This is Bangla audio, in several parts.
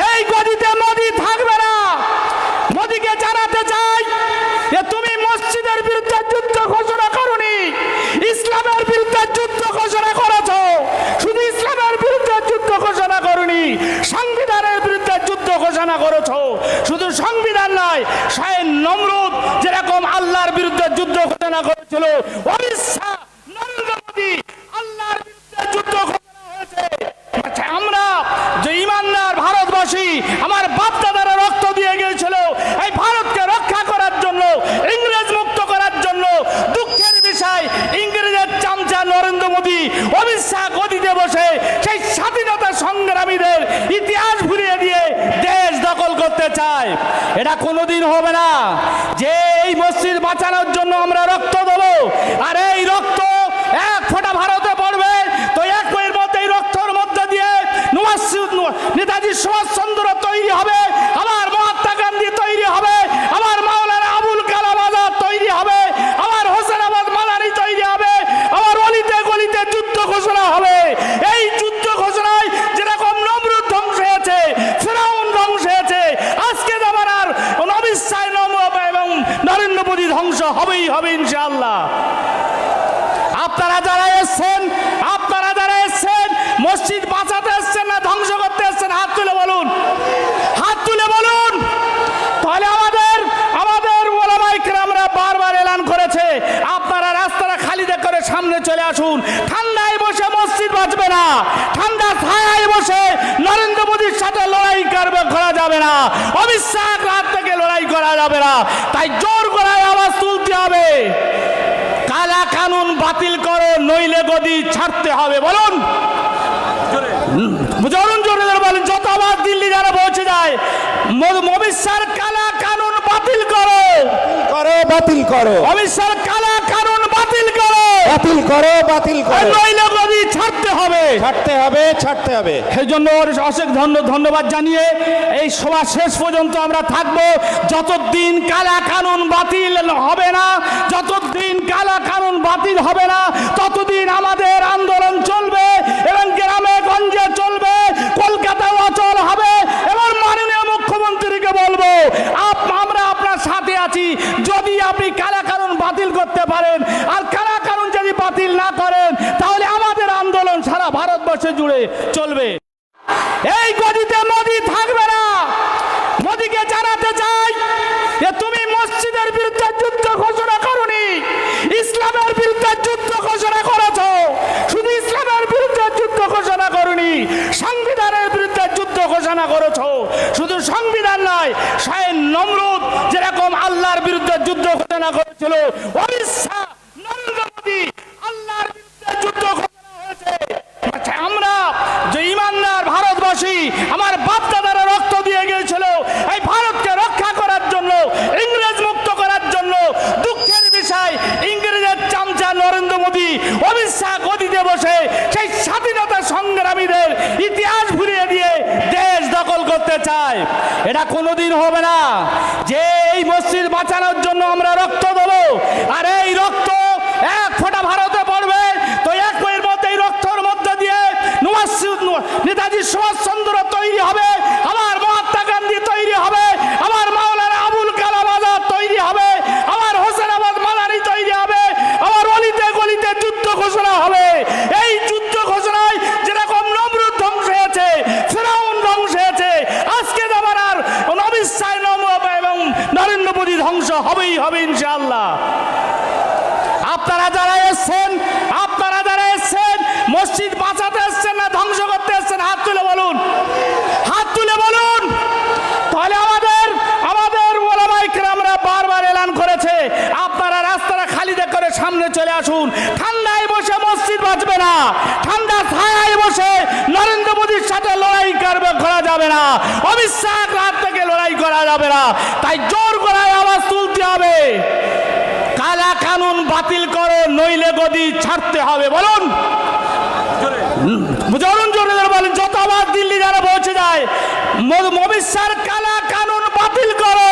এই গদিতে মোদি থাকবে না। মোদিকে জানাতে চাই যে তুমি মসজিদের বিরুদ্ধে যুদ্ধ ঘোষণা করোনি, ইসলামের বিরুদ্ধে যুদ্ধ ঘোষণা করেছো। শুধু ইসলামের বিরুদ্ধে যুদ্ধ ঘোষণা করোনি, সংবিধানের বিরুদ্ধে যুদ্ধ ঘোষণা করেছো। শুধু সংবিধান নয়, স্বয়ং নমরুদ যেরকম আল্লাহর বিরুদ্ধে যুদ্ধ ঘোষণা করেছিল, অমিত শাহ, নরেন্দ্র মোদী আল্লাহর বিরুদ্ধে যুদ্ধ ঘোষণা হয়েছে। আমরা যে ইমানদার ভারতবাসী, আমার বাপ দাদারা রক্ত দিয়ে গিয়েছিল এই ভারতকে রক্ষা করার জন্য, ইংরেজ মুক্ত করার জন্য। দুঃখের বিষয়, ইংরেজের চামচা নরেন্দ্র মোদী, অমিত শাহ গদিতে বসে সেই স্বাধীনতা সংগ্রামীদের ইতিহাস ভুলিয়ে দিয়ে দেশ দখল করতে চায়। এটা কোনোদিন হবে না যে এই মসজিদ বাঁচানোর জন্য আমরা রক্ত দেবো, আর এই রক্ত এক ফোঁটা ভারতে পড়বে তো এক বইয়ের মধ্যে এই রক্তর মধ্যে দিয়ে নেতাজি সুভাষচন্দ্র তৈরি হবে, আমার মহাত্মা গান্ধী তৈরি হবে, আমার মাওলানা আবুল কালাম আজাদ তৈরি হবে, আমার হোসেন আহমদ মাদানি তৈরি হবে, আমার অলিতে গলিতে যুদ্ধ ঘোষণা হবে। এই যুদ্ধ ঘোষণায় যেরকম নমরুদ ধ্বংস হয়েছে, ফিরাউন ধ্বংস হয়েছে, আজকে জামানার অমিত শাহ এবং নরেন্দ্র মোদী ধ্বংস হবেই হবে ইনশাআল্লাহ। আপনারা যারা এসছেন মসজিদ বাঁচাতে এসছেন না ধ্বংস করতে এসছেন? হাত তুলে বলুন, হাত তুলে বলুন। তাহলে আমাদের ওলামায়ে কেরামরা বারবার এলান করেছে, আপনারা রাস্তাটা খালি করে সামনে চলে আসুন। ঠান্ডায় বসে মসজিদ বাঁচবে না, ঠান্ডা ছায়ায় বসে নরেন্দ্র মোদীর সাথে লড়াই করা যাবে না, অমিত শাহর হাত থেকে লড়াই করা যাবে না। তাই জোর গলায় আওয়াজ তুলতে হবে, কালা কানুন বাতিল করো, নইলে গদি ছাড়তে হবে। বলুন, জোরে বলেন, যত আওয়াজ দিল্লি যারা পৌঁছে যায়, অমিত শাহর কালা কানুন বাতিল করো, বাতিল করো, অমিত শাহর কালা কানুন বাতিল করো, বাতিল করো, বাতিল করো, নইলে গদি ছাড়তে হবে, ছাড়তে হবে, ছাড়তে হবে। সেই জন্য অশেষ ধন্যবাদ জানিয়ে এই সভা শেষ পর্যন্ত আমরা থাকবো। যতদিন কালা কানুন বাতিল হবে না, যতদিন কালা কানুন বাতিল হবে না, ততদিন আমাদের আন্দোলন চলবে এবং গ্রামে গঞ্জে চলবে, কলকাতা অচল হবে। এবং মাননীয় মুখ্যমন্ত্রীকে বলবো, আমরা আপনার সাথে আছি। যদি আপনি কালা কানুন বাতিল করতে পারেন, আর কালা কানুন যদি বাতিল না করেন, তাহলে আমাদের আন্দোলন সারা ভারতবর্ষ জুড়ে চলবে। এই গদিতে মোদি থাকবে না। মোদিকে জানাতে চাই যে তুমি মসজিদের বিরুদ্ধে যুদ্ধ ঘোষণা করোনি, ইসলামের বিরুদ্ধে যুদ্ধ ঘোষণা করেছো। শুধু ইসলামের বিরুদ্ধে যুদ্ধ ঘোষণা করোনি, সংবিধানের বিরুদ্ধে যুদ্ধ ঘোষণা করেছো। শুধু সংবিধান নয়, স্বয়ং নমরুদ যেরকম আল্লাহর বিরুদ্ধে যুদ্ধ ঘোষণা করেছিল, অমিত শাহ, নরেন্দ্র মোদী আল্লাহর বিরুদ্ধে যুদ্ধ ঘোষণা হয়েছে। আমরা যে ইমানদার ভারতবাসী, আমার বাপ দাদারা রক্ত দিয়ে গিয়েছিল এই ভারতকে রক্ষা করার জন্য, ইংরেজ মুক্ত করার জন্য। দুঃখের বিষয়, ইংরেজের চামচা নরেন্দ্র মোদী, অমিত শাহ গদিতে বসে সেই স্বাধীনতা সংগ্রামীদের ইতিহাস ভুলিয়ে দিয়ে দেশ দখল করতে চায়। এটা কোনোদিন হবে না যে এই মসজিদ বাঁচানোর জন্য আমরা রক্ত দেবো, আর এই রক্ত এক ফোঁটা ভারতে পড়বে তো এক বইয়ের মধ্যে এই রক্তর মধ্যে দিয়ে নেতাজি সুভাষচন্দ্র তৈরি হবে, আমার মহাত্মা গান্ধী তৈরি হবে, আমার মাওলানা আবুল কালাম আজাদ তৈরি হবে, আমার হোসেন আহমদ মাদানি তৈরি হবে, আমার অলিতে গলিতে যুদ্ধ ঘোষণা হবে। এই যুদ্ধ ঘোষণায় যেরকম নমরুদ ধ্বংস হয়েছে, ফিরাউন ধ্বংস হয়েছে, আজকে জামানার অমিত শাহ এবং নরেন্দ্র মোদী ধ্বংস হবেই হবে ইনশাআল্লাহ। আপনারা যারা এসছেন মসজিদ বাঁচাতে এসছেন না ধ্বংস করতে এসছেন? হাত তুলে বলুন, হাত তুলে বলুন। তাহলে আমাদের ওলামায়ে কেরামরা বারবার এলান করেছে, আপনারা রাস্তাটা খালি করে সামনে চলে আসুন। ঠান্ডায় বসে মসজিদ বাঁচবে না, ঠান্ডা ছায়ায় বসে নরেন্দ্র মোদীর সাথে লড়াই করা যাবে না, অমিত শাহর হাত থেকে লড়াই করা যাবে না। তাই জোর গলায় আওয়াজ তুলতে হবে, কালা কানুন বাতিল করো, নইলে গদি ছাড়তে হবে। বলুন, জোরে বলেন, যত আওয়াজ দিল্লি যারা পৌঁছে যায়, অমিত শাহর কালা কানুন বাতিল করো,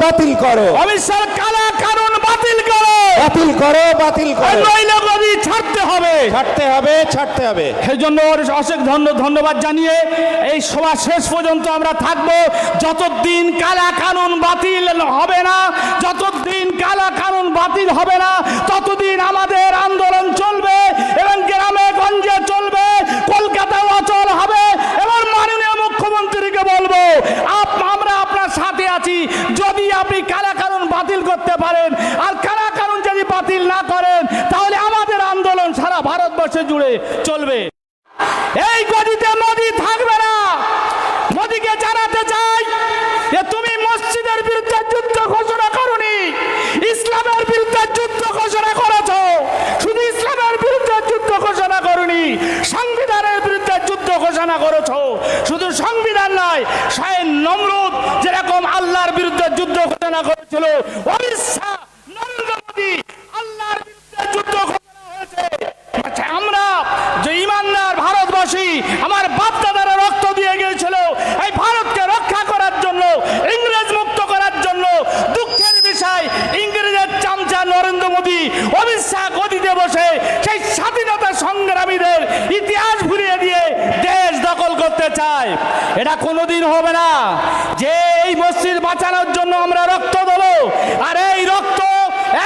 বাতিল করো, অমিত শাহর কালা কানুন বাতিল করো, বাতিল করো, বাতিল করো, নইলে গদি ছাড়তে হবে। ছাড়তে হবে, ছাড়তে হবে। সেই জন্য ওর অশেষ ধন্যবাদ জানিয়ে এই সভা শেষ পর্যন্ত আমরা থাকবো যতদিন কালা কানুন বাতিল হবে না, যতদিন কালা কানুন বাতিল হবে না ততদিন আমাদের আন্দোলন চলবে এবং গ্রামে গঞ্জে চলবে, কলকাতায় অচল হবে। এবং মাননীয় মুখ্যমন্ত্রীকে বলবো আমরা আপনার সাথে আছি, যদি আপনি কালা কানুন বাতিল করতে পারেন আর কালা কানুন যদি বাতিল না করেন তাহলে আমাদের আন্দোলন সারা ভারতবর্ষে জুড়ে চলবে। এই গদিতে মোদি থাকবে না। মোদিকে জানাতে চাই যে তুমি মসজিদের বিরুদ্ধে যুদ্ধ ঘোষণা করোনি, ইসলামের বিরুদ্ধে যুদ্ধ ঘোষণা করেছো। শুধু ইসলামের বিরুদ্ধে যুদ্ধ ঘোষণা করোনি, সংবিধানের বিরুদ্ধে যুদ্ধ ঘোষণা করেছো। শুধু সংবিধান নয়, স্বয়ং নমরুদ যেরকম আল্লাহর বিরুদ্ধে যুদ্ধ ঘোষণা করেছিল, অমিত শাহ, নরেন্দ্র মোদী আল্লাহর বিরুদ্ধে যুদ্ধ ঘোষণা হয়েছে। আমরা যে ইমানদার ভারতবাসী, আমার বাপ দাদারা রক্ত দিয়ে গিয়েছিল এই ভারতকে রক্ষা করার জন্য, ইংরেজ মুক্ত করার জন্য। দুঃখের বিষয় ইংরেজের চামচা নরেন্দ্র মোদী, অমিত শাহ গদিতে বসে সেই স্বাধীনতা সংগ্রামীদের ইতিহাস ভুলিয়ে দিয়ে দেশ দখল করতে চায়। এটা কোনোদিন হবে না যে এই মসজিদ বাঁচানোর জন্য আমরা রক্ত দেবো আর এই রক্ত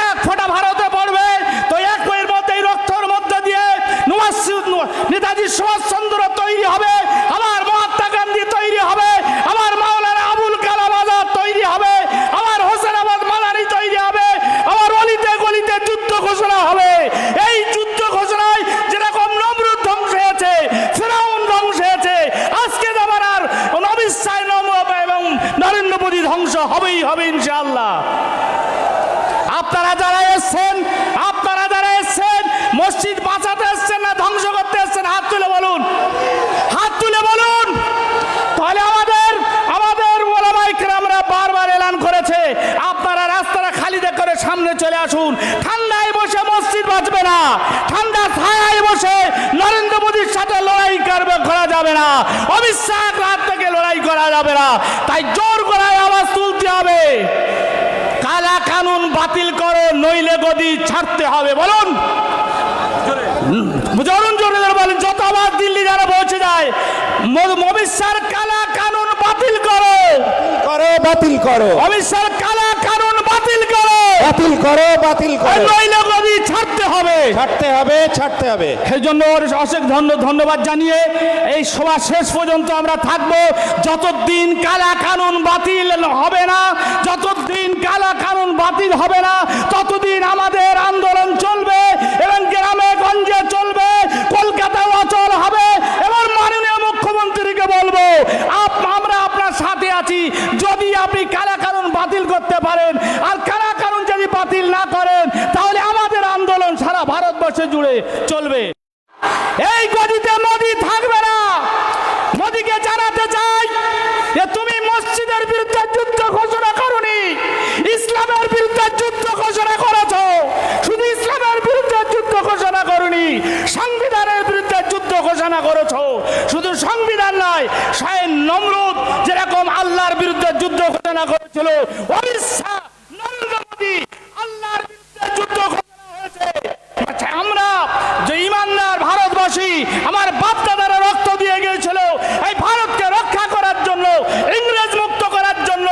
এক ফোঁটা ভারতে পড়বে তো এক বইয়ের মধ্যে এই রক্তর মধ্যে দিয়ে নেতাজি সুভাষচন্দ্র তৈরি হবে, আমার মহাত্মা গান্ধী তৈরি হবে, আমার মাওলানা আবুল কালাম আজাদ তৈরি হবে, আমার হোসেন আহমদ মাদানি তৈরি হবে, আমার অলিতে গলিতে যুদ্ধ ঘোষণা হবে। এই যুদ্ধ ঘোষণায় যেরকম নমরুদ ধ্বংস হয়েছে, ফেরাউন ধ্বংস হয়েছে, আজকে জামানার অমিত শাহ এবং নরেন্দ্র মোদী ধ্বংস হবেই হবে ইনশাআল্লাহ। আপনারা যারা এসছেন মসজিদ বাঁচাতে এসছেন না ধ্বংস করতে এসছেন? হাত তুলে বলুন, হাত তুলে বলুন। তাহলে আমাদের ওলামায়ে কেরামরা বারবার এলান করেছে আপনারা রাস্তাটা খালি করে সামনে চলে আসুন। ঠান্ডায় বসে মসজিদ বাঁচবে না, ঠান্ডা ছায়ায় বসে নরেন্দ্র মোদীর সাথে লড়াই করা যাবে না, অমিত শাহর হাত থেকে লড়াই করা যাবে না। তাই জোর গলায় আওয়াজ তুলতে হবে, কালা কানুন বাতিল করো নইলে গদি ছাড়তে হবে। বলুন জোরে বলেন, যত আওয়াজ দিল্লি যারা পৌঁছে যায়, অমিত শাহর কালা কানুন বাতিল করো, বাতিল করো। অমিত শাহর কালা কানুন বাতিল করো, বাতিল করো, বাতিল করো। নইলে গদি ছাড়তে হবে, ছাড়তে হবে, ছাড়তে হবে। সেই জন্য ওর অশেষ ধন্যবাদ জানিয়ে এই সভা শেষ পর্যন্ত আমরা থাকবো যতদিন কালা কানুন বাতিল হবে না, যতদিন কালা কানুন বাতিল হবে না ততদিন আমাদের আন্দোলন চলবে এবং গ্রামে গঞ্জে চলবে, কলকাতায় অচল হবে। এবং মাননীয় মুখ্যমন্ত্রীকে বলবো আমরা আপনার সাথে আছি, যদি আপনি কালা কানুন বাতিল করতে পারেন আর কালা কানুন যদি বাতিল না করেন তাহলে আমাদের আন্দোলন সারা ভারতবর্ষে জুড়ে চলবে। এই গদিতে মোদি থাকবে না। মোদিকে জানাতে চাই যে তুমি মসজিদের বিরুদ্ধে যুদ্ধ ঘোষণা করোনি, ইসলামের বিরুদ্ধে যুদ্ধ ঘোষণা করেছো। শুধু ইসলামের বিরুদ্ধে যুদ্ধ ঘোষণা করোনি, সংবিধানের বিরুদ্ধে যুদ্ধ ঘোষণা করেছো। শুধু সংবিধান নয়, স্বয়ং নমরুদ যেরকম আল্লাহর বিরুদ্ধে যুদ্ধ ঘোষণা করেছিল, অমিত শাহ, নরেন্দ্র মোদী আল্লাহর বিরুদ্ধে যুদ্ধ ঘোষণা হয়েছে। আমরা যে ইমানদার ভারতবাসী, আমার বাপ দাদারা রক্ত দিয়ে গিয়েছিল এই ভারতকে রক্ষা করার জন্য, ইংরেজ মুক্ত করার জন্য।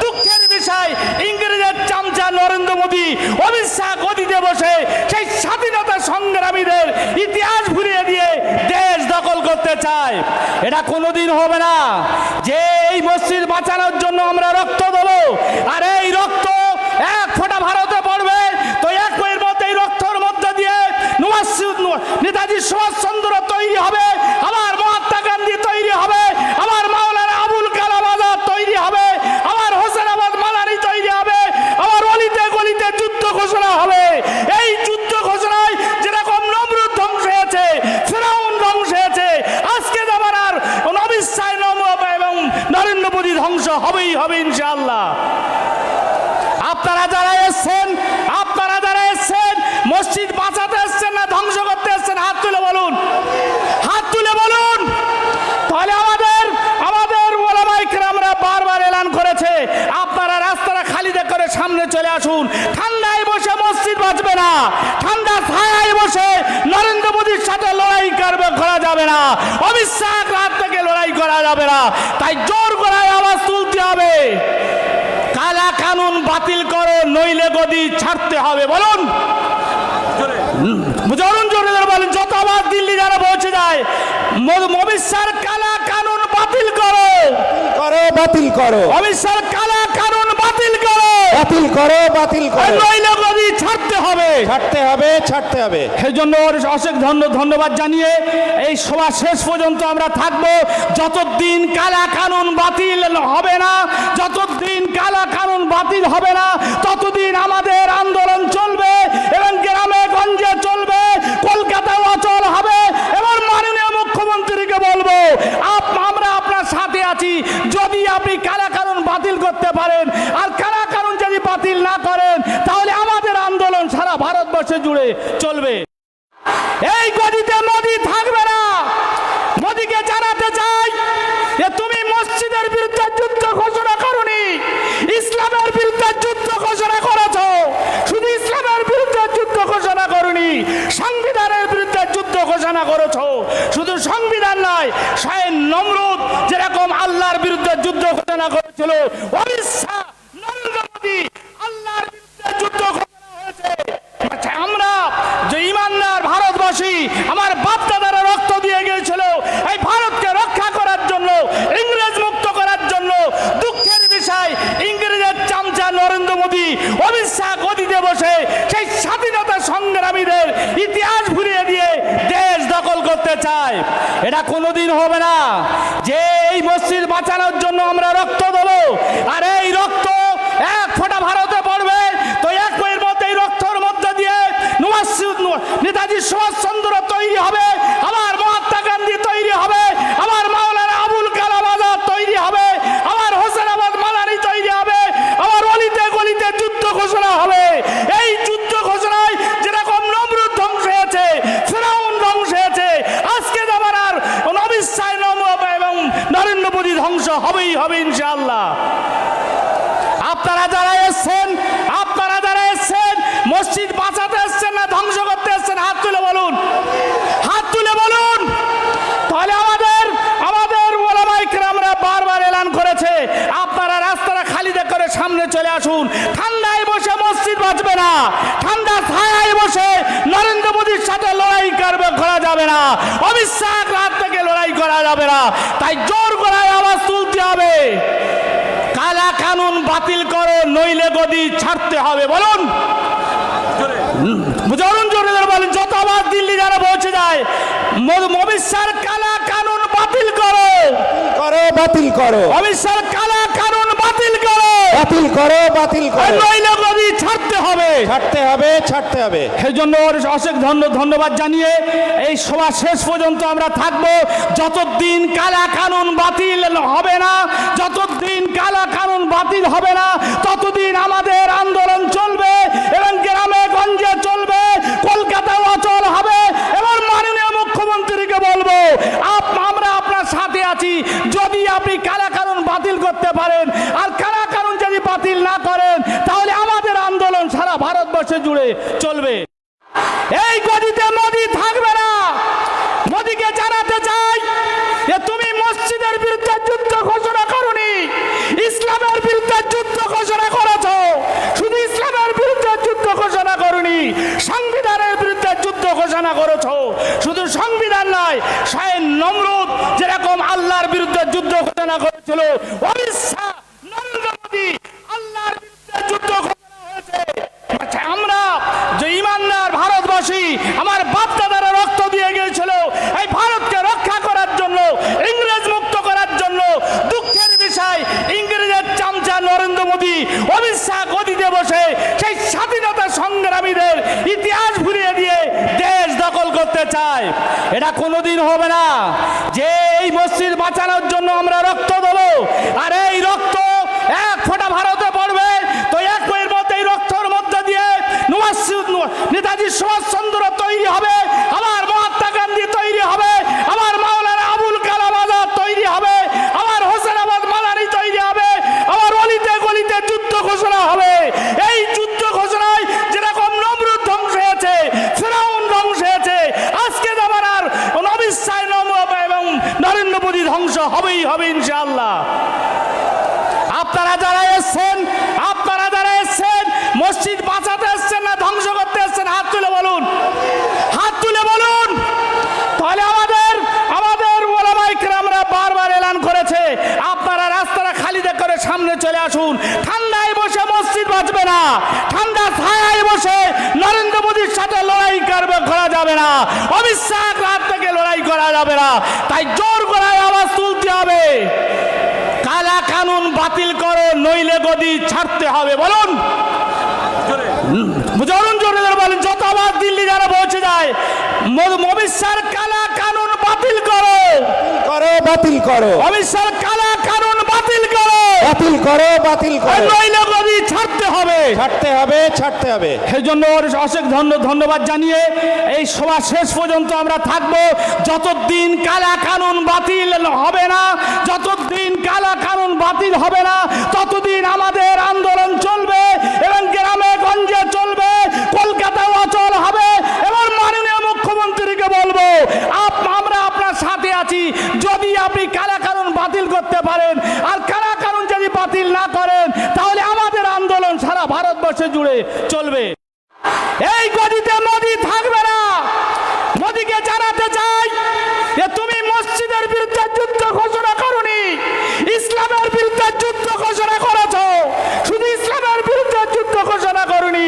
দুঃখের বিষয় ইংরেজের চামচা নরেন্দ্র মোদী, অমিত শাহ গদিতে বসে সেই স্বাধীনতা সংগ্রামীদের ইতিহাস ভুলিয়ে দিয়ে দেশ দখল করতে চায়। এটা কোনোদিন হবে না যে এই মসজিদ বাঁচানোর জন্য আমরা রক্ত দেবো আর এই রক্ত এক ফোঁটা ভারতে পড়বে তো এক বইয়ের মধ্যে এই রক্তর মধ্যে দিয়ে নেতাজি সুভাষচন্দ্র তৈরি হবে, আমার মহাত্মা গান্ধী তৈরি হবে, আমার মাওলানা আবুল কালাম আজাদ তৈরি হবে, আমার হোসেন আহমদ মাদানি তৈরি হবে, আমার অলিতে গলিতে যুদ্ধ ঘোষণা হবে। এই যুদ্ধ ঘোষণায় যেরকম নমরুদ ধ্বংস হয়েছে, ফেরাউন ধ্বংস হয়েছে, আজকে জামানার অমিত শাহ এবং নরেন্দ্র মোদী ধ্বংস হবেই হবে ইনশাআল্লাহ। আপনারা যারা এসছেন মসজিদ বাঁচাতে এসছেন না ধ্বংস করতে এসছেন? হাত তুলে বলুন, হাত তুলে বলুন। তাহলে আমাদের ওলামায়ে কেরামরা বারবার এলান করেছে আপনারা রাস্তাটা খালি করে সামনে চলে আসুন। ঠান্ডায় বসে মসজিদ বাঁচবে না, ঠান্ডা ছায়ায় বসে অমিত শাহর হাত থেকে লড়াই করা যাবে না, তাই জোর গলায় আওয়াজ তুলতে হবে, কালা কানুন বাতিল করো, নইলে গদি ছাড়তে হবে। বলুন জরুন জোরে জোরে বলেন, যত আওয়াজ দিল্লি যারা পৌঁছে যায়, অমিত শাহর কালা কানুন বাতিল করো, বাতিল করো, অমিত শাহর কালা কানুন বাতিল করো, বাতিল করো, বাতিল করো, নইলে গদি ছাড়তে হবে, ছাড়তে হবে, ছাড়তে হবে। সেই জন্য অশেষ ধন্যবাদ জানিয়ে এই সভা শেষ পর্যন্ত আমরা থাকবো, যতদিন কালা কানুন বাতিল হবে না, যতদিন কালা কানুন বাতিল হবে না, ততদিন আমাদের আন্দোলন চলবে এবং গ্রামে গঞ্জে চলবে, কলকাতায় অচল হবে। এবং মাননীয় মুখ্যমন্ত্রীকে বলবো, আমরা আপনার সাথে আছি, যদি আপনি কালা কানুন বাতিল করতে পারেন, আর কালা কানুন যদি বাতিল না করেন, তাহলে আমাদের আন্দোলন সারা ভারতবর্ষে জুড়ে চলবে। এই গদিতে মোদি থাকবে না। মোদিকে জানাতে চাই যে তুমি মসজিদের বিরুদ্ধে যুদ্ধ ঘোষণা করোনি, ইসলামের বিরুদ্ধে যুদ্ধ ঘোষণা করেছো। শুধু ইসলামের বিরুদ্ধে যুদ্ধ ঘোষণা করোনি, সংবিধানের বিরুদ্ধে যুদ্ধ ঘোষণা করেছো। শুধু সংবিধান নয়, স্বয়ং নমরুদ যেরকম আল্লাহর বিরুদ্ধে যুদ্ধ ঘোষণা করেছিল, অমিত শাহ, নরেন্দ্র মোদী আল্লাহর বিরুদ্ধে যুদ্ধ ঘোষণা হয়েছে। আমরা যে ইমানদার ভারতবাসী, আমার বাপ দাদারা রক্ত দিয়ে গিয়েছিল এই ভারতকে রক্ষা করার জন্য, ইংরেজ মুক্ত করার জন্য। দুঃখের বিষয়, ইংরেজের চামচা নরেন্দ্র মোদী, অমিত শাহ গদিতে বসে সেই স্বাধীনতা সংগ্রামীদের ইতিহাস ভুলিয়ে দিয়ে দেশ দখল করতে চায়। এটা কোনোদিন হবে না যে এই মসজিদ বাঁচানোর জন্য আমরা রক্ত দেবো, আর এই রক্ত এক ফোঁটা ভারতে পড়বে তো এক বইয়ের মধ্যে এই রক্তর মধ্যে দিয়ে নেতাজি সুভাষচন্দ্র তৈরি হবে, আমার মহাত্মা গান্ধী তৈরি হবে, আমার মাওলানা আবুল কালাম আজাদ তৈরি হবে, আমার হোসেন আহমদ মাদানি তৈরি হবে, আমার অলিতে গলিতে যুদ্ধ ঘোষণা হবে। এই যুদ্ধ ঘোষণায় যেরকম নমরুদ ধ্বংস হয়েছে, ফেরাউন ধ্বংস হয়েছে, আজকে জামানার অমিত শাহ এবং নরেন্দ্র মোদী ধ্বংস হবেই হবে ইনশাআল্লাহ। আপনারা যারা এসছেন মসজিদ বাঁচাতে এসছেন না ধ্বংস করতে এসছেন, হাত তুলে বলুন, হাত তুলে বলুন। তাহলে আমাদের ওলামায়ে কেরামরা বারবার এলান করেছে, আপনারা রাস্তাটা খালি করে সামনে চলে আসুন। ঠান্ডায় বসে মসজিদ বাঁচবে না, ঠান্ডা ছায়ায় বসে নরেন্দ্র মোদীর সাথে লড়াই করা যাবে না, অমিত শাহর হাত থেকে লড়াই করা যাবে না। তাই জোর গলায় আওয়াজ তুলতে হবে, কালা কানুন বাতিল করো, নইলে গদি ছাড়তে হবে। বলুন জরুন জোরে জোরে বলেন, যত আওয়াজ দিল্লি যারা পৌঁছে যায়, অমিত শাহর কালা কানুন বাতিল করো, বাতিল করো, অমিত শাহর কালা কানুন বাতিল করো, বাতিল করো, বাতিল করো, নইলে গদি ছাড়তে হবে, ছাড়তে হবে, ছাড়তে হবে। সেই জন্য অশেষ ধন্যবাদ জানিয়ে এই সভা শেষ পর্যন্ত আমরা থাকবো, যতদিন কালা কানুন বাতিল হবে না, যতদিন কালা কানুন বাতিল হবে না, ততদিন আমাদের আন্দোলন চলবে এবং গ্রামে গঞ্জে চলবে, কলকাতায় অচল হবে। এবং মাননীয় মুখ্যমন্ত্রীকে বলবো, আমরা আপনার সাথে আছি, যদি আপনি কালা কানুন বাতিল করতে পারেন, আর কালা কানুন যদি বাতিল না করেন, তাহলে আমাদের আন্দোলন সারা ভারতবর্ষে জুড়ে চলবে। এই গদিতে মোদি থাকবে না। মোদিকে জানাতে চাই যে তুমি মসজিদের বিরুদ্ধে যুদ্ধ ঘোষণা করোনি, ইসলামের বিরুদ্ধে যুদ্ধ ঘোষণা করেছো। শুধু ইসলামের বিরুদ্ধে যুদ্ধ ঘোষণা করোনি, সংবিধানের বিরুদ্ধে যুদ্ধ ঘোষণা করেছো। শুধু সংবিধান নয়, স্বয়ং নমরুদ যেরকম আল্লাহর বিরুদ্ধে যুদ্ধ ঘোষণা করেছিল, অমিত শাহ, নরেন্দ্র মোদী আল্লাহর বিরুদ্ধে যুদ্ধ ঘোষণা হয়েছে। আমরা যে ইমানদার ভারতবাসী, আমার বাপ দাদারা রক্ত দিয়ে গিয়েছিল এই ভারতকে রক্ষা করার জন্য, ইংরেজ মুক্ত করার জন্য। দুঃখের বিষয়, ইংরেজের চামচা নরেন্দ্র মোদী, অমিত শাহ গদিতে বসে সেই স্বাধীনতা সংগ্রামীদের ইতিহাস ভুলিয়ে দিয়ে দেশ দখল করতে চায়। এটা কোনোদিন হবে না যে এই মসজিদ বাঁচানোর জন্য আমরা রক্ত দেবো, আর এই রক্ত এক ফোঁটা ভারতে পড়বে তো এক বইয়ের মধ্যে এই রক্তর মধ্যে দিয়ে নেতাজি সুভাষচন্দ্র তৈরি হবে, আমার মহাত্মা গান্ধী তৈরি হবে, আমার মাওলানা আবুল কালাম আজাদ তৈরি হবে, আমার হোসেন আহমদ মাদানি তৈরি হবে, আমার অলিতে গলিতে যুদ্ধ ঘোষণা হবে। এই যুদ্ধ ঘোষণায় যেরকম নমরুদ ধ্বংস হয়েছে, ফেরাউন ধ্বংস হয়েছে, আজকে জামানার অমিত শাহ এবং আপনারা যারা এসছেন মসজিদ বাঁচাতে এসছেন না ধ্বংস করতে এসছেন? হাত তুলে বলুন, হাত তুলে বলুন। তাহলে আমাদের ওলামায়ে কেরামরা বারবার এলান করেছে, আপনারা রাস্তাটা খালি করে সামনে চলে আসুন। ঠান্ডায় বসে মসজিদ বাঁচবে না, ঠান্ডা ছায়ায় বসে নরেন্দ্র মোদীর সাথে লড়াই করা যাবে না, অমিত শাহ রাত থেকে লড়াই করা যাবে না। তাই জোর গলায় আওয়াজ তুলতে হবে, কালা কানুন বাতিল করো, নইলে গদি ছাড়তে হবে। বলুন, জোরে বলেন। যত আবার দিল্লি যারা পৌঁছে যায়, অমিত শাহর কালা কানুন বাতিল করো, বাতিল করো, অমিত শাহর কালা কানুন বাতিল করো, বাতিল করো, নইলে গদি ছাড়তে হবে, ছাড়তে হবে। সেই জন্য অশেষ ধন্যবাদ জানিয়ে এই সভা শেষ পর্যন্ত আমরা থাকবো। যতদিন কালা কানুন বাতিল হবে না, ততদিন আমাদের আন্দোলন চলবে এবং গ্রামে গঞ্জে চলবে, কলকাতায় অচল হবে। এবং মাননীয় মুখ্যমন্ত্রীকে বলবো, আমরা আপনার সাথে আছি। যদি আপনি কালা কানুন বাতিল করতে পারেন, আর কালা কানুন যদি বাতিল না করেন, তাহলে আমাদের আন্দোলন সারা ভারতবর্ষে জুড়ে চলবে। এই গদিতে মোদি থাকবে না। মোদিকে জানাতে চাই যে তুমি মসজিদের বিরুদ্ধে যুদ্ধ ঘোষণা করোনি, ইসলামের বিরুদ্ধে যুদ্ধ ঘোষণা করেছো। শুধু ইসলামের বিরুদ্ধে যুদ্ধ ঘোষণা করোনি,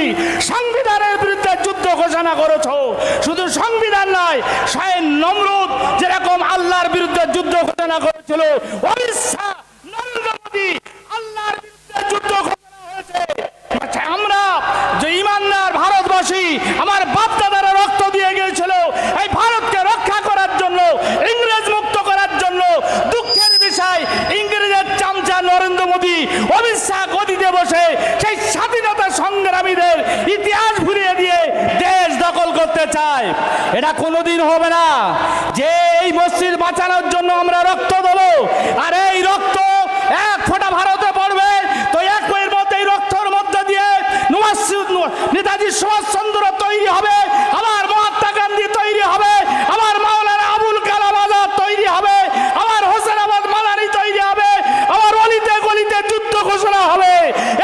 সংবিধানের বিরুদ্ধে যুদ্ধ ঘোষণা করেছো। শুধু সংবিধান নয়, স্বয়ং নমরুদ যেরকম আল্লাহর বিরুদ্ধে যুদ্ধ ঘোষণা করেছিল, অমিত শাহ, নরেন্দ্র মোদী আল্লাহর বিরুদ্ধে যুদ্ধ ঘোষণা হয়েছে। আমরা যে ইমানদার ভারতবাসী, আমার বাপ দাদারা রক্ত দিয়ে গিয়েছিল এই ভারতকে রক্ষা করার জন্য, ইংরেজ মুক্ত করার জন্য। দুঃখের বিষয়, ইংরেজের চামচা নরেন্দ্র মোদী, অমিত শাহ গদিতে বসে সেই স্বাধীনতা সংগ্রামীদের ইতিহাস ভুলিয়ে দিয়ে দেশ দখল করতে চায়। এটা কোনোদিন হবে না। যে এই মসজিদ বাঁচানোর জন্য আমরা রক্ত দেবো, আর এই রক্ত এক ফোঁটা ভারতে পড়বে, তো এক বইয়ের মধ্যে এই রক্তর মধ্যে দিয়ে নেতাজি সুভাষচন্দ্র তৈরি হবে, আমার মহাত্মা গান্ধী তৈরি হবে, আমার মাওলানা আবুল কালাম আজাদ তৈরি হবে, আমার হোসেন আহমদ মাদানি তৈরি হবে, আমার অলিতে গলিতে যুদ্ধ ঘোষণা হবে।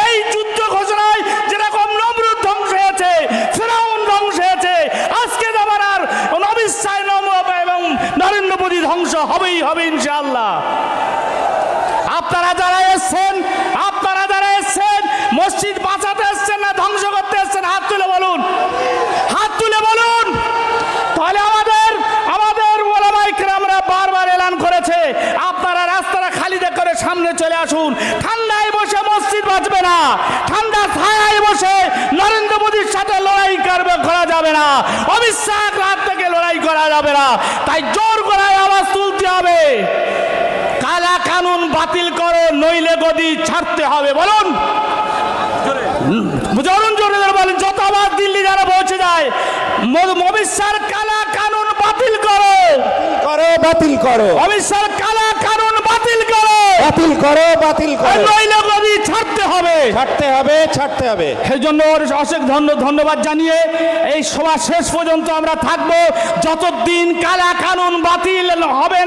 এই যুদ্ধ ঘোষণায় যেরকম নমরুদ ধ্বংস হয়েছে, ফেরাউন ধ্বংস হয়েছে, আজকে জামানার অমিত শাহ এবং নরেন্দ্র মোদী ধ্বংস হবেই হবে ইনশাআল্লাহ। আপনারা যারা এসছেন মসজিদ বাঁচাতে এসছেন না ধ্বংস করতে এসছেন? হাত তুলে বলুন, হাত তুলে বলুন। তাহলে আমাদের ওলামায়ে কেরামরা বারবার এলান করেছে, আপনারা রাস্তাটা খালি করে সামনে চলে আসুন। ঠান্ডায় বসে মসজিদ বাঁচবে না, ঠান্ডা ছায়ায় বসে নরেন্দ্র মোদীর সাথে লড়াই করা যাবে না, অমিত শাহ রাত থেকে লড়াই করা যাবে না। তাই জোর গলায় আওয়াজ তুলতে হবে, কালা কানুন বাতিল করো, নইলে গদি ছাড়তে হবে। বলুন, জোরে বলেন। যত আবার দিল্লি যারা পৌঁছে যায়, অমিত শাহর কালা কানুন বাতিল করো, বাতিল করো, অমিত শাহর কালা কানুন বাতিল করো, বাতিল করো, নইলে গদি ছাড়তে হবে, ছাড়তে হবে। সেই জন্য অশেষ ধন্যবাদ জানিয়ে এই সভা শেষ পর্যন্ত আমরা থাকবো। যতদিন কালা কানুন বাতিল হবে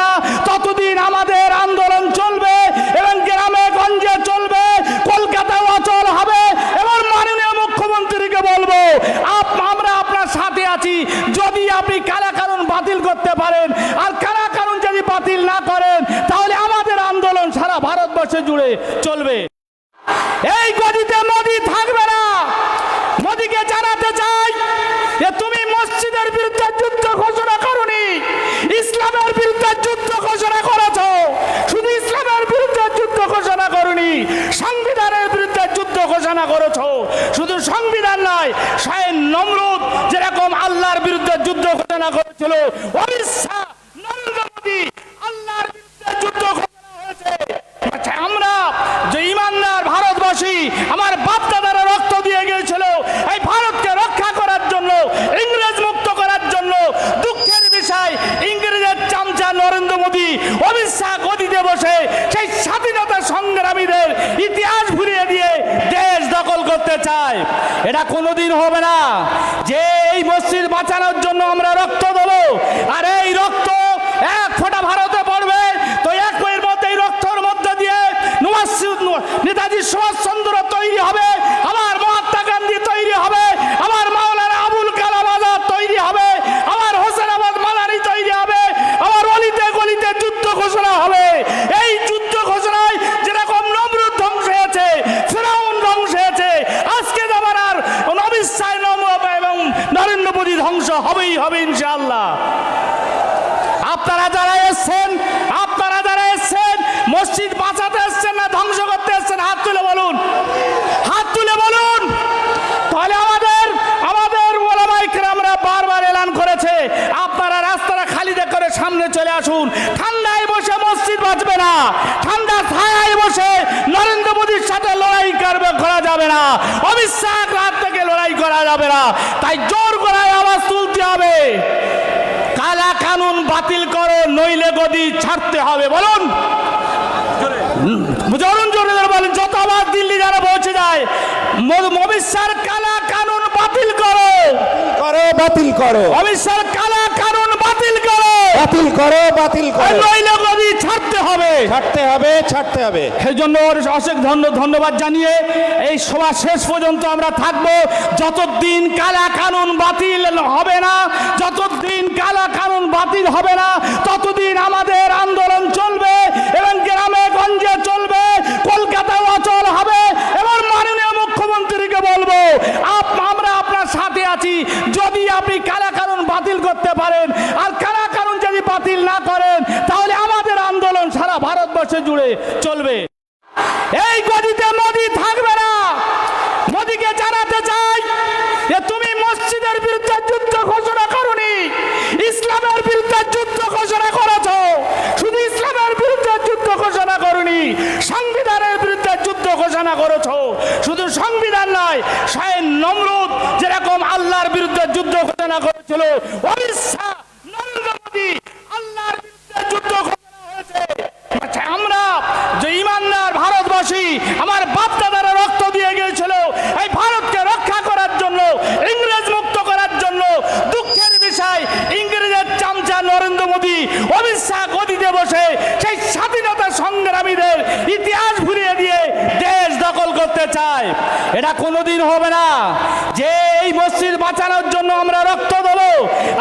না, ততদিন আমাদের আন্দোলন চলবে এবং গ্রামে গঞ্জে চলবে, কলকাতায় অচল হবে। এবং মাননীয় মুখ্যমন্ত্রীকে বলবো, আমরা আপনার সাথে আছি। যদি আপনি কালা কানুন বাতিল করতে পারেন, আর কালা কানুন যদি বাতিল না করেন, তাহলে আমাদের আন্দোলন সারা ভারতবর্ষে জুড়ে চলবে। এই গদিতে মোদি থাকবে না। মোদিকে জানাতে চাই যে তুমি মসজিদের বিরুদ্ধে যুদ্ধ ঘোষণা করোনি, ইসলামের বিরুদ্ধে যুদ্ধ ঘোষণা করেছো। শুধু ইসলামের বিরুদ্ধে যুদ্ধ ঘোষণা করোনি, সংবিধানের বিরুদ্ধে যুদ্ধ ঘোষণা করেছো। শুধু সংবিধান নয়, স্বয়ং নমরুদ যেরকম আল্লাহর বিরুদ্ধে যুদ্ধ ঘোষণা করেছিল, অমিত শাহ, নরেন্দ্র মোদী আল্লাহর বিরুদ্ধে যুদ্ধ ঘোষণা হয়েছে। আমরা যে ইমানদার ভারতবাসী, আমার বাপ দাদারা রক্ত দিয়ে গিয়েছিল এই ভারতকে রক্ষা করার জন্য, ইংরেজ মুক্ত করার জন্য। দুঃখের বিষয়, ইংরেজের চামচা নরেন্দ্র মোদী, অমিত শাহ গদিতে বসে সেই স্বাধীনতা সংগ্রামীদের ইতিহাস ভুলিয়ে দিয়ে দেশ দখল করতে চায়। এটা কোনোদিন হবে না। যে এই মসজিদ বাঁচানোর জন্য আমরা রক্ত দেবো, আর এই রক্ত এক ফোঁটা ভারতে ঠান্ডায় বসে মসজিদ বাঁচবে না, ঠান্ডা ছায়ায় বসে নরেন্দ্র মোদীর সাথে লড়াই করা যাবে না, অমিত শাহ রাত থেকে লড়াই করা যাবে না। তাই জোর গলায় আওয়াজ তুলতে হবে, কালা কানুন বাতিল করো, নইলে গদি ছাড়তে হবে। বলুন জরুন জোরে জোরে বলেন, যত আওয়াজ দিল্লি যারা পৌঁছে যায়, অমিত শাহর কালা কানুন বাতিল করো, বাতিল করো, অমিত শাহর কালা কানুন বাতিল করো, বাতিল করো, বাতিল করো, নইলে গদি ছাড়তে হবে, ছাড়তে হবে, ছাড়তে হবে। সেই জন্য অশেষ ধন্যবাদ জানিয়ে এই সভা শেষ পর্যন্ত আমরা থাকব। যতদিন কালা কানুন বাতিল হবে না, যতদিন কালা কানুন বাতিল হবে না, ততদিন আমাদের আন্দোলন চলবে এবং গ্রামে গঞ্জে চলবে, কলকাতায় অচল হবে। এবং মাননীয় মুখ্যমন্ত্রীকে বলবো, আমরা আপনার সাথে আছি। যদি আপনি কালা কানুন বাতিল করতে পারেন, আর কালা কানুন যদি বাতিল না করেন, তাহলে আমাদের আন্দোলন সারা ভারতবর্ষে জুড়ে চলবে। এই গদিতে মোদি থাকবে না। মোদিকে জানাতে চাই যে তুমি মসজিদের বিরুদ্ধে যুদ্ধ ঘোষণা করোনি, ইসলামের বিরুদ্ধে যুদ্ধ ঘোষণা করেছো। শুধু ইসলামের বিরুদ্ধে যুদ্ধ ঘোষণা করোনি, সংবিধানের বিরুদ্ধে যুদ্ধ ঘোষণা করেছো। শুধু সংবিধান নয়, স্বয়ং নমরুদ যেরকম আল্লাহর বিরুদ্ধে যুদ্ধ ঘোষণা করেছিল, অমিত শাহ, নরেন্দ্র মোদী আল্লাহর বিরুদ্ধে যুদ্ধ ঘোষণা হয়েছে। আমরা যে ইমানদার ভারতবাসী, আমার বাপ দাদারা রক্ত দিয়ে গিয়েছিল এই ভারতকে রক্ষা করার জন্য, ইংরেজ মুক্ত করার জন্য। দুঃখের বিষয়, ইংরেজের চামচা নরেন্দ্র মোদী, অমিত শাহ গদিতে বসে সেই স্বাধীনতা সংগ্রামীদের ইতিহাস ভুলিয়ে দিয়ে দেশ দখল করতে চায়। এটা কোনোদিন হবে না। যে এই মসজিদ বাঁচানোর জন্য আমরা রক্ত দেবো,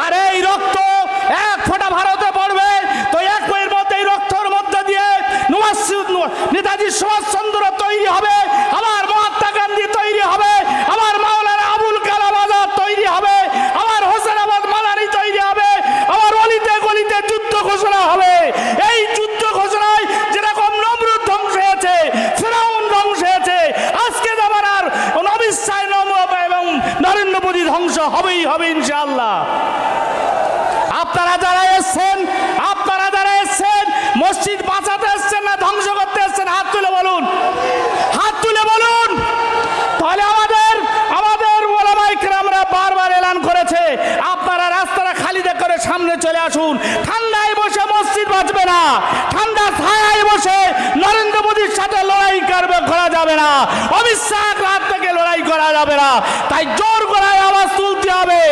আর এই রক্ত এক ফোঁটা ভারতে পড়বে, তো এক বইয়ের মধ্যে এই রক্তর মধ্যে দিয়ে নেতাজি সুভাষচন্দ্র তৈরি হবে, আমার মহাত্মা গান্ধী তৈরি হবে, আমার মাওলানা আবুল কালাম আজাদ তৈরি হবে, আমার হোসেন আহমদ মাদানি তৈরি হবে, আমার অলিতে গলিতে যুদ্ধ ঘোষণা হবে। এই যুদ্ধ ঘোষণায় যেরকম নমরুদ ধ্বংস হয়েছে, ফেরাউন ধ্বংস হয়েছে, আজকে জামানার অমিত শাহ এবং নরেন্দ্র মোদী ধ্বংস হবেই হবে ইনশাআল্লাহ। আপনারা যারা এসছেন, মসজিদ বাঁচাতে এসছেন না ধ্বংস করতে এসছেন? হাত তুলে বলুন, হাত তুলে বলুন। তাহলে আমাদের ওলামায়ে কেরামরা বারবার এলান করেছে, আপনারা রাস্তাটা খালি করে সামনে চলে আসুন। ঠান্ডায় বসে মসজিদ বাঁচবে না, ঠান্ডা ছায়ায় বসে নরেন্দ্র মোদীর সাথে লড়াই করা যাবে না, অমিত শাহ রাত থেকে লড়াই করা যাবে না। তাই জোর গলায় আওয়াজ তুলতে হবে,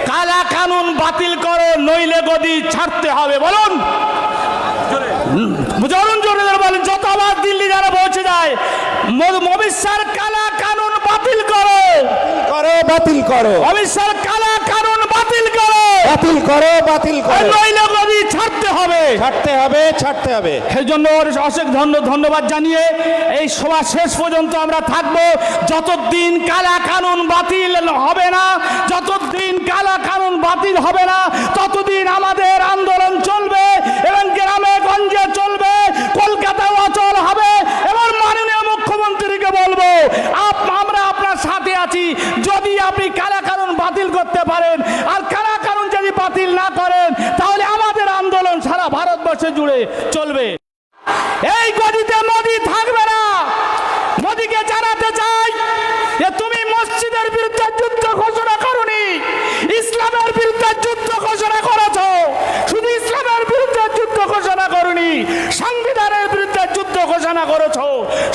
কালা কানুন বাতিল করো, নইলে গদি ছাড়তে হবে। বলুন জরুন জোরে জোরে বলেন, যত আওয়াজ দিল্লি যারা পৌঁছে যায়, অমিত শাহর কালা কানুন বাতিল করো, বাতিল করো, অমিত শাহর কালা কানুন বাতিল করো, বাতিল করো, বাতিল করো, নইলে গদি ছাড়তে হবে, ছাড়তে হবে, ছাড়তে হবে। সেই জন্য অশেষ ধন্যবাদ জানিয়ে এই সভা শেষ পর্যন্ত আমরা থাকব। যতদিন কালা কানুন বাতিল হবে না, যতদিন কালা কানুন বাতিল হবে না, ততদিন আমাদের আন্দোলন চলবে এবং গ্রামে গঞ্জে চলবে, কলকাতায় অচল হবে। এবং মাননীয় মুখ্যমন্ত্রীকে বলবো, আমরা আপনার সাথে আছি। যদি আপনি কালা কানুন বাতিল করতে পারেন, আর কালা কানুন যদি বাতিল না করেন, তাহলে আমাদের আন্দোলন সারা ভারতবর্ষে জুড়ে চলবে। এই গদিতে মোদি থাকবে না। মোদিকে জানাতে চাই যে তুমি মসজিদের বিরুদ্ধে যুদ্ধ ঘোষণা করোনি, ইসলামের বিরুদ্ধে যুদ্ধ ঘোষণা করেছো। শুধু ইসলামের বিরুদ্ধে যুদ্ধ ঘোষণা করোনি, সংবিধানের বিরুদ্ধে যুদ্ধ ঘোষণা করেছো।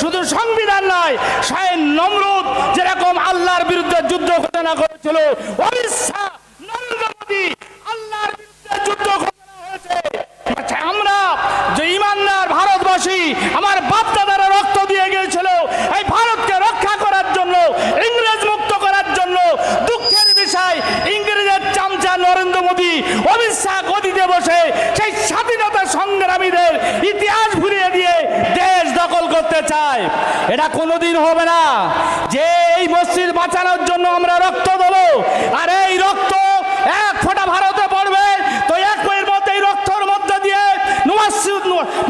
শুধু সংবিধান নয়, স্বয়ং নমরুদ যেরকম আল্লাহর বিরুদ্ধে যুদ্ধ ঘোষণা করেছিল, অমিত শাহ, নরেন্দ্র মোদী আল্লাহর বিরুদ্ধে যুদ্ধ ঘোষণা হয়েছে। আমরা যে ইমানদার ভারতবাসী, আমার বাপ দাদারা রক্ত দিয়ে গিয়েছিল এই ভারতকে রক্ষা করার জন্য, ইংরেজ মুক্ত করার জন্য। দুঃখের বিষয়, ইংরেজের চামচা নরেন্দ্র মোদী, অমিত শাহ গদিতে বসে সেই স্বাধীনতা সংগ্রামীদের ইতিহাস ভুলিয়ে দিয়ে দেশ দখল করতে চায়। এটা কোনোদিন হবে না। যে এই মসজিদ বাঁচানোর জন্য আমরা রক্ত দেবো, আর এই রক্ত এক ফোঁটা ভারতে পড়বে, তো এক বইয়ের মধ্যে এই রক্তর মধ্যে দিয়ে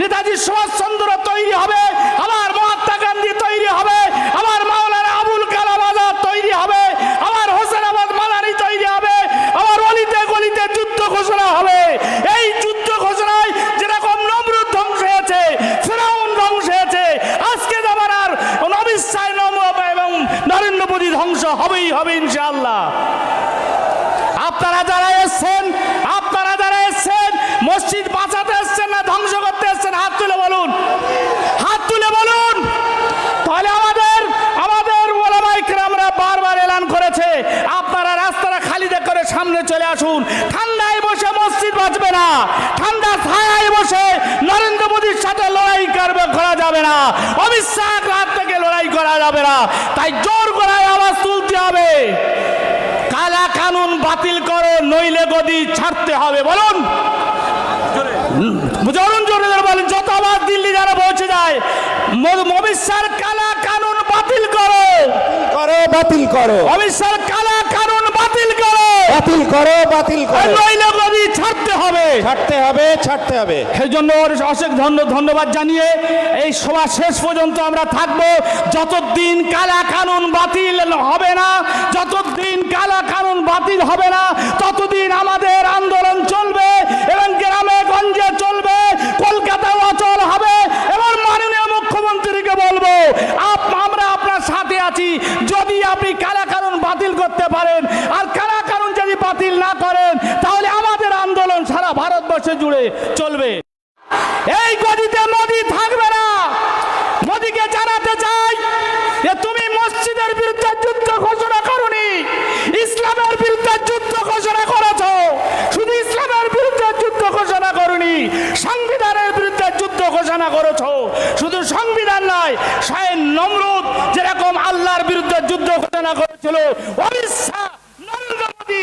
নেতাজি সুভাষচন্দ্র তৈরি হবে, আমার মহাত্মা গান্ধী তৈরি হবে, আমার মাওলানা আবুল কালাম আজাদ তৈরি হবে, আমার হোসেন আহমদ মাদানি তৈরি হবে, আমার অলিতে গলিতে যুদ্ধ ঘোষণা হবে। এই যুদ্ধ ঘোষণায় অমিত শাহ রাত থেকে লড়াই করা যাবে না, তাই জোর গলায় আওয়াজ তুলতে হবে, কালা কানুন বাতিল করো, নইলে গদি ছাড়তে হবে। বলুন জরুন জোরে জোরে বলেন, যত আওয়াজ দিল্লি যারা পৌঁছে যায়, অমিত শাহর কালা কানুন বাতিল করো, বাতিল করো, অমিত শাহর কালা কানুন বাতিল করো, বাতিল করো, বাতিল করো, নইলে গদি ছাড়তে হবে, ছাড়তে হবে, ছাড়তে হবে। সেই জন্য অশেষ ধন্যবাদ জানিয়ে এই সভা শেষ পর্যন্ত আমরা থাকব, যতদিন কালা কানুন বাতিল হবে না, যতদিন কালা কানুন বাতিল হবে না, ততদিন আমাদের আন্দোলন চলবে এবং গ্রামে গঞ্জে চলবে, কলকাতাও অচল হবে। এবং মাননীয় মুখ্যমন্ত্রীকে বলবো, আমরা আপনার সাথে আছি, যদি আপনি কালা কানুন বাতিল করতে পারেন, আর কালা কানুন যদি বাতিল না করেন, তাহলে আমাদের আন্দোলন সারা ভারতবর্ষে জুড়ে চলবে। এই গদিতে মোদি থাকবে না। মোদিকে জানাতে চাই যে তুমি মসজিদের বিরুদ্ধে যুদ্ধ ঘোষণা করনি, ইসলামের বিরুদ্ধে যুদ্ধ ঘোষণা করেছো। শুধু ইসলামের বিরুদ্ধে যুদ্ধ ঘোষণা করনি, সংবিধানের বিরুদ্ধে যুদ্ধ ঘোষণা করেছো। শুধু সংবিধান নয়, স্বয়ং নমরুদ যেরকম আল্লাহর বিরুদ্ধে যুদ্ধ ঘোষণা করেছিল, অমিত শাহ, নরেন্দ্র মোদী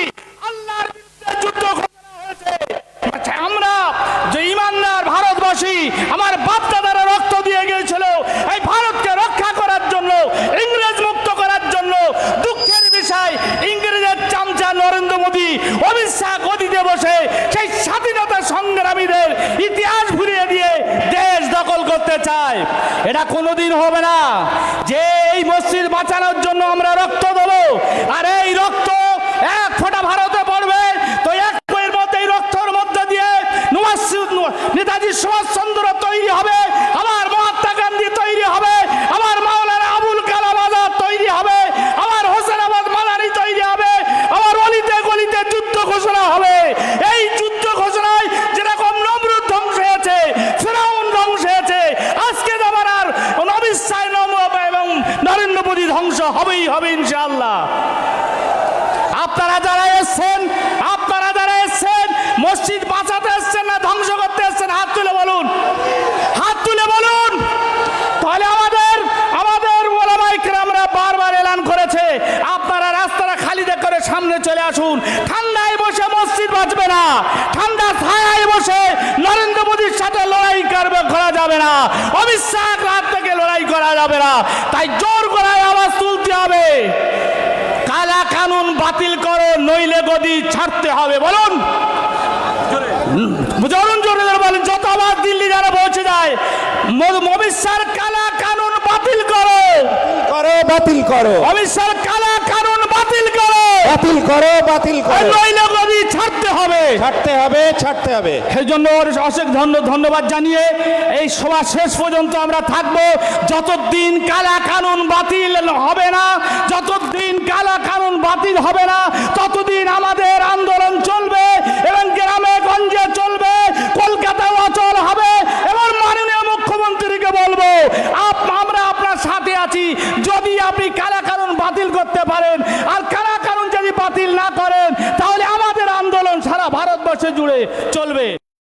আল্লাহর বিরুদ্ধে যুদ্ধ ঘোষণা হয়েছে। আমরা যে ইমানদার ভারতবাসী, আমার বাপ দাদারা রক্ত দিয়ে গিয়েছিল এই ভারতকে রক্ষা করার জন্য, ইংরেজ মুক্ত করার জন্য। দুঃখের বিষয়, ইংরেজের চামচা নরেন্দ্র মোদী, অমিত শাহ গদিতে বসে সেই স্বাধীনতা সংগ্রামীদের ইতিহাস ভুলিয়ে দিয়ে দেশ দখল করতে চায়। এটা কোনোদিন হবে না যে এই মসজিদ বাঁচানোর জন্য আমরা রক্ত দেবো, আর এই রক্ত এক ফোঁটা ভারতে পড়বে তো এক বইয়ের মধ্যে এই রক্তর মধ্যে দিয়ে নেতাজি সুভাষচন্দ্র তৈরি হবে, আমার মহাত্মা গান্ধী তৈরি হবে, আমার মাওলানা আবুল কালাম আজাদ তৈরি হবে, আমার হোসেন আহমদ মাদানি তৈরি হবে, আমার অলিতে গলিতে যুদ্ধ ঘোষণা হবে। এই যুদ্ধ ঘোষণায় যেরকম নমরুদ ধ্বংস হয়েছে, ফেরাউন ধ্বংস হয়েছে, আজকে জামানার অমিত শাহ এবং নরেন্দ্র মোদী ধ্বংস হবেই হবে ইনশাআল্লাহ। আপনারা যারা এসছেন মসজিদ বাঁচাতে এসছেন না ধ্বংস করতে এসছেন? হাত তুলে বলুন, হাত তুলে বলুন। তাহলে আমাদের ওলামায়ে কেরামরা বারবার এলান করেছে, আপনারা রাস্তাটা খালি করে সামনে চলে আসুন। ঠান্ডায় বসে মসজিদ বাঁচবে না, ঠান্ডা ছায়ায় বসে নরেন্দ্র মোদীর সাথে লড়াই করা যাবে না, অমিত শাহ রাত থেকে লড়াই করা যাবে না। তাই জোর গলায় আওয়াজ তুলতে হবে, কালা কানুন বাতিল করো, নইলে গদি ছাড়তে হবে। বলুন জরুন জোরে জোরে বলেন, যত আওয়াজ দিল্লি যারা পৌঁছে যায়, অমিত শাহর কালা কানুন বাতিল করো, বাতিল করো, অমিত শাহর কালা কানুন বাতিল করো, বাতিল করো, বাতিল করো, নইলে গদি ছাড়তে হবে, ছাড়তে হবে, ছাড়তে হবে। সেই জন্য অশেষ ধন্যবাদ জানিয়ে এই সভা শেষ পর্যন্ত আমরা থাকব, যতদিন কালা কানুন বাতিল হবে না, যতদিন কালা কানুন বাতিল হবে না, ততদিন আমাদের আন্দোলন চলবে এবং গ্রামে গঞ্জে চলবে, কলকাতাও অচল হবে। এবং মাননীয় মুখ্যমন্ত্রীকে বলবো, আমরা আপনার সাথে আছি, যদি আপনি কালা কানুন বাতিল করতে পারেন, আর কালা কানুন যদি বাতিল না করেন, তাহলে আমাদের আন্দোলন সারা ভারতবর্ষে জুড়ে চলবে।